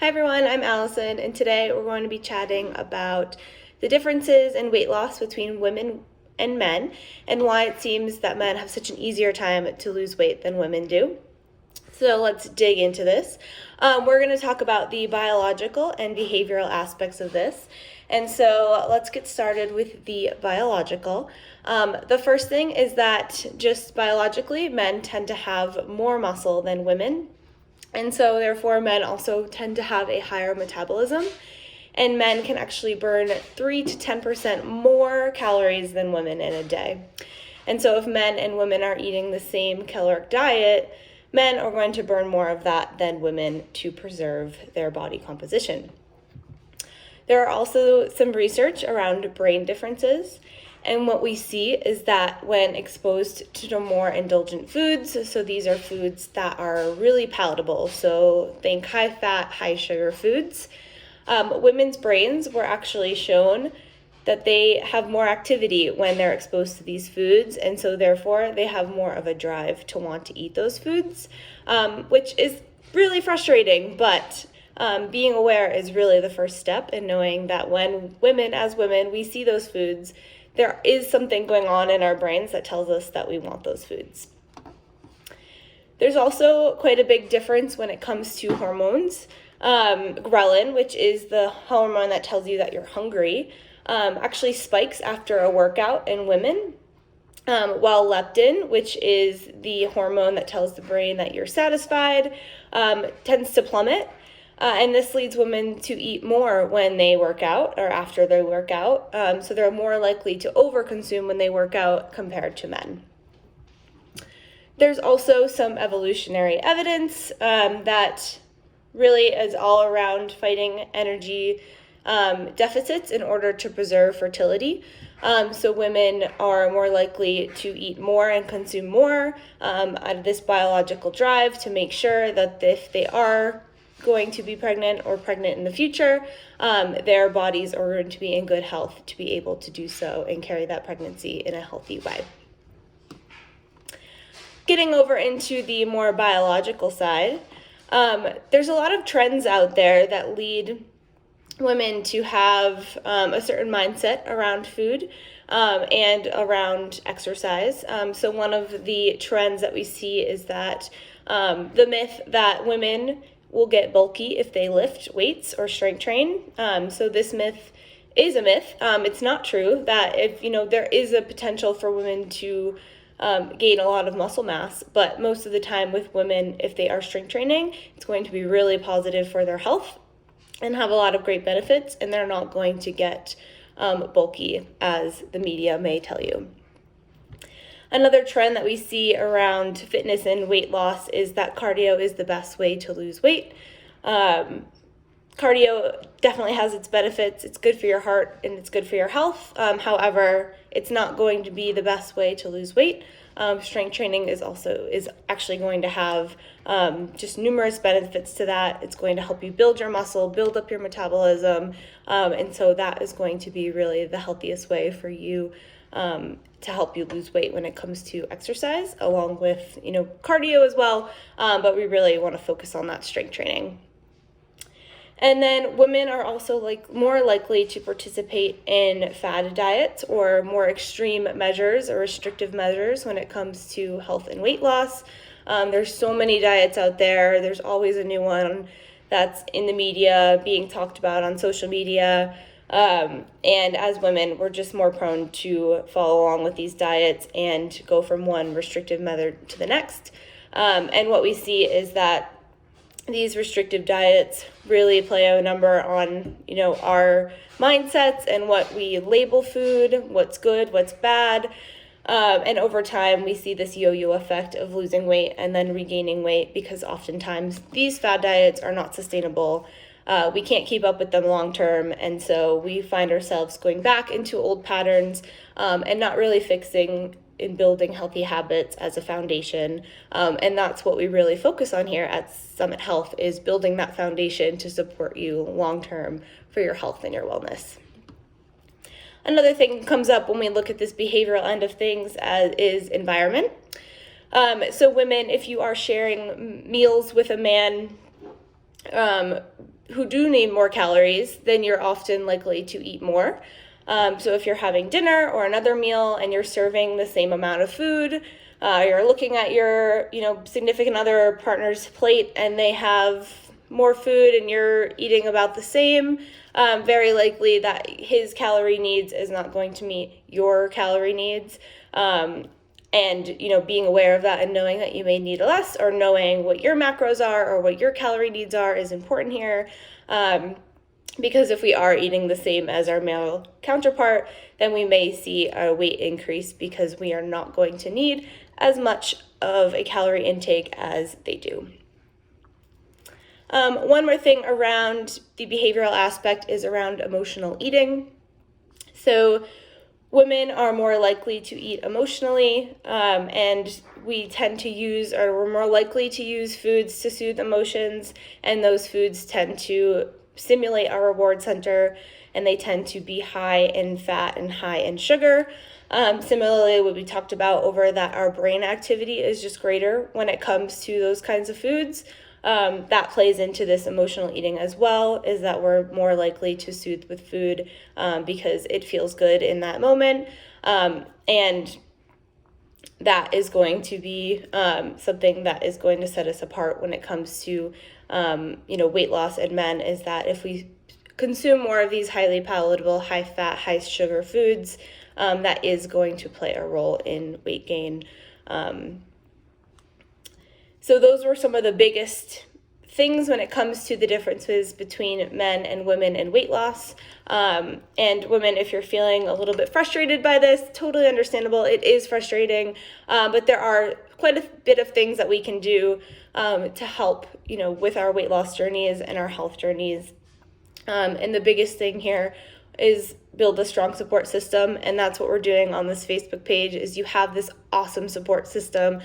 Hi everyone, I'm Allison, and today we're going to be chatting about the differences in weight loss between women and men, and why it seems that men have such an easier time to lose weight than women do. So let's dig into this. We're going to talk about the biological and behavioral aspects of this. And so let's get started with the biological. The first thing is that just biologically, men tend to have more muscle than women. And so therefore men also tend to have a higher metabolism, and men can actually burn 3 to 10% more calories than women in a day. And so if men and women are eating the same caloric diet, men are going to burn more of that than women to preserve their body composition. There are also some research around brain differences. And what we see is that when exposed to more indulgent foods, so these are foods that are really palatable, so think high fat, high sugar foods, women's brains were actually shown that they have more activity when they're exposed to these foods, and so therefore they have more of a drive to want to eat those foods, which is really frustrating, but being aware is really the first step in knowing that when as women, we see those foods, there is something going on in our brains that tells us that we want those foods. There's also quite a big difference when it comes to hormones. Ghrelin, which is the hormone that tells you that you're hungry, actually spikes after a workout in women, while leptin, which is the hormone that tells the brain that you're satisfied, tends to plummet. And this leads women to eat more when they work out or after they work out. So they're more likely to overconsume when they work out compared to men. There's also some evolutionary evidence that really is all around fighting energy deficits in order to preserve fertility. So women are more likely to eat more and consume more out of this biological drive to make sure that if they are going to be pregnant or pregnant in the future, their bodies are going to be in good health to be able to do so and carry that pregnancy in a healthy way. Getting over into the more biological side, there's a lot of trends out there that lead women to have a certain mindset around food and around exercise. So one of the trends that we see is that the myth that women will get bulky if they lift weights or strength train. So this myth is a myth. It's not true that if, there is a potential for women to gain a lot of muscle mass, but most of the time with women, if they are strength training, it's going to be really positive for their health and have a lot of great benefits, and they're not going to get bulky as the media may tell you. Another trend that we see around fitness and weight loss is that cardio is the best way to lose weight. Cardio definitely has its benefits. It's good for your heart and it's good for your health. However, it's not going to be the best way to lose weight. Strength training is actually going to have just numerous benefits to that. It's going to help you build your muscle, build up your metabolism, and so that is going to be really the healthiest way for you to help you lose weight when it comes to exercise, along with cardio as well. But we really want to focus on that strength training. And then women are also more likely to participate in fad diets or more extreme measures or restrictive measures when it comes to health and weight loss. There's so many diets out there. There's always a new one that's in the media, being talked about on social media. And as women, we're just more prone to follow along with these diets and go from one restrictive method to the next. And what we see is that these restrictive diets really play a number on, our mindsets and what we label food, what's good, what's bad. And over time, we see this yo-yo effect of losing weight and then regaining weight because oftentimes these fad diets are not sustainable. We can't keep up with them long term, and so we find ourselves going back into old patterns and not really fixing in building healthy habits as a foundation. And that's what we really focus on here at Summit Health, is building that foundation to support you long term for your health and your wellness. Another thing that comes up when we look at this behavioral end of things is environment. So women, if you are sharing meals with a man, who do need more calories, then you're often likely to eat more. So if you're having dinner or another meal and you're serving the same amount of food, you're looking at your, significant other partner's plate and they have more food and you're eating about the same, very likely that his calorie needs is not going to meet your calorie needs. And, being aware of that and knowing that you may need less, or knowing what your macros are or what your calorie needs are, is important here. Because if we are eating the same as our male counterpart, then we may see a weight increase because we are not going to need as much of a calorie intake as they do. One more thing around the behavioral aspect is around emotional eating. So women are more likely to eat emotionally, and we tend to use, or we're more likely to use foods to soothe emotions, and those foods tend to stimulate our reward center, and they tend to be high in fat and high in sugar. Similarly, what we talked about over that our brain activity is just greater when it comes to those kinds of foods. That plays into this emotional eating as well, is that we're more likely to soothe with food because it feels good in that moment. And that is going to be something that is going to set us apart when it comes to, weight loss in men, is that if we consume more of these highly palatable, high fat, high sugar foods, that is going to play a role in weight gain. So those were some of the biggest things when it comes to the differences between men and women in weight loss. And women, if you're feeling a little bit frustrated by this, totally understandable. It is frustrating, but there are quite a bit of things that we can do to help, with our weight loss journeys and our health journeys. And the biggest thing here is build a strong support system, and that's what we're doing on this Facebook page. Is you have this awesome support system,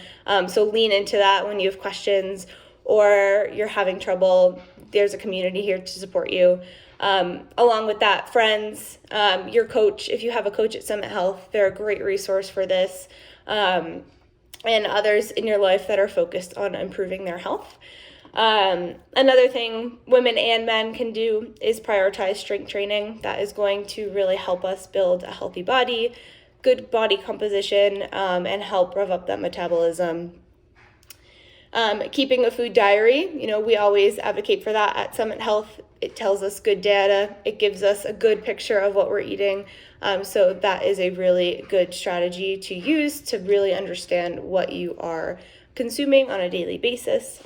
so lean into that when you have questions or you're having trouble. There's a community here to support you. Along with that, friends, your coach, if you have a coach at Summit Health, they're a great resource for this, and others in your life that are focused on improving their health. Another thing women and men can do is prioritize strength training. That is going to really help us build a healthy body, good body composition, and help rev up that metabolism. Keeping a food diary, we always advocate for that at Summit Health. It tells us good data. It gives us a good picture of what we're eating. So that is a really good strategy to use to really understand what you are consuming on a daily basis.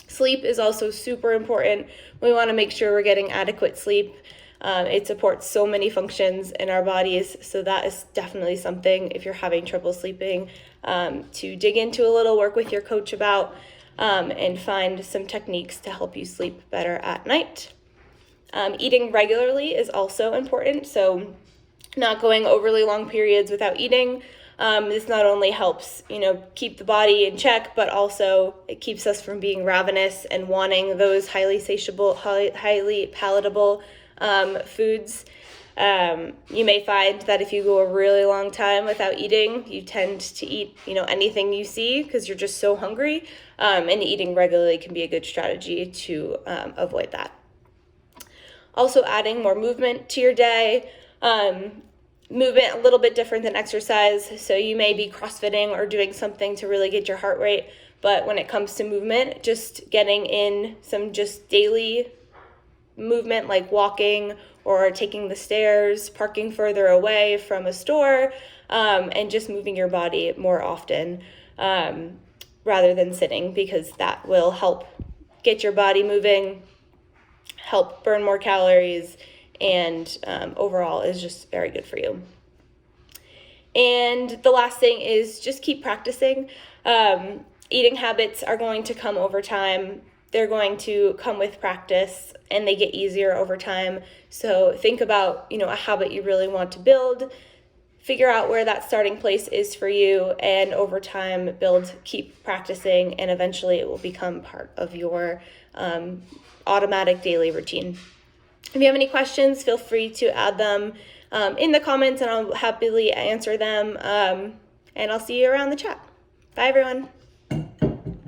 Sleep is also super important. We want to make sure we're getting adequate sleep. It supports so many functions in our bodies, so that is definitely something, if you're having trouble sleeping, to dig into a little, work with your coach about, and find some techniques to help you sleep better at night. Eating regularly is also important, so not going overly long periods without eating. This not only helps, keep the body in check, but also it keeps us from being ravenous and wanting those highly satiable, highly palatable foods. You may find that if you go a really long time without eating, you tend to eat, anything you see because you're just so hungry. And eating regularly can be a good strategy to avoid that. Also, adding more movement to your day. Movement a little bit different than exercise, so you may be crossfitting or doing something to really get your heart rate, but when it comes to movement, just getting in some just daily movement like walking or taking the stairs, parking further away from a store, and just moving your body more often rather than sitting, because that will help get your body moving, help burn more calories, and overall is just very good for you. And the last thing is just keep practicing. Eating habits are going to come over time. They're going to come with practice, and they get easier over time. So think about, a habit you really want to build. Figure out where that starting place is for you, and over time keep practicing, and eventually it will become part of your automatic daily routine. If you have any questions, feel free to add them in the comments, and I'll happily answer them. And I'll see you around the chat. Bye, everyone.